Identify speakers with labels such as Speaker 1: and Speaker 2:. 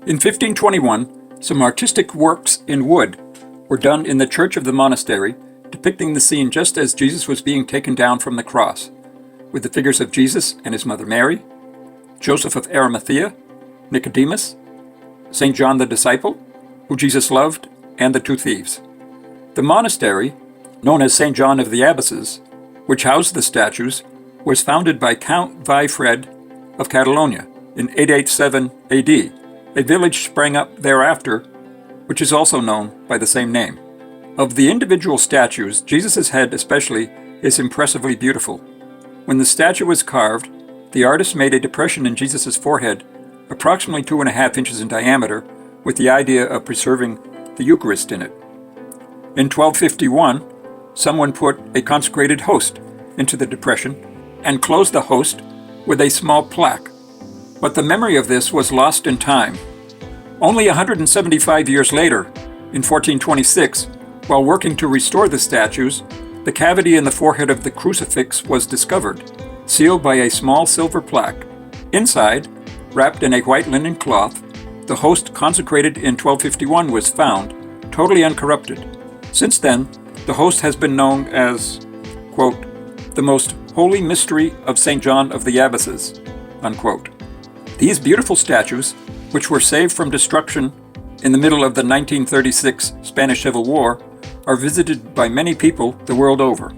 Speaker 1: In 1521, some artistic works in wood were done in the church of the monastery, depicting the scene just as Jesus was being taken down from the cross, with the figures of Jesus and his mother Mary, Joseph of Arimathea, Nicodemus, St. John the Disciple, who Jesus loved, and the two thieves. The monastery, known as St. John of the Abbesses, which housed the statues, was founded by Count Wifred of Catalonia in 887 AD. A village sprang up thereafter, which is also known by the same name. Of the individual statues, Jesus' head especially is impressively beautiful. When the statue was carved, the artist made a depression in Jesus' forehead, approximately 2.5 inches in diameter, with the idea of preserving the Eucharist in it. In 1251, someone put a consecrated host into the depression and closed the host with a small plaque. But the memory of this was lost in time. Only 175 years later, in 1426, while working to restore the statues, the cavity in the forehead of the crucifix was discovered, sealed by a small silver plaque. Inside, wrapped in a white linen cloth, the host consecrated in 1251 was found, totally uncorrupted. Since then, the host has been known as, quote, the most holy mystery of St. John of the Abbesses, unquote. These beautiful statues, which were saved from destruction in the middle of the 1936 Spanish Civil War, are visited by many people the world over.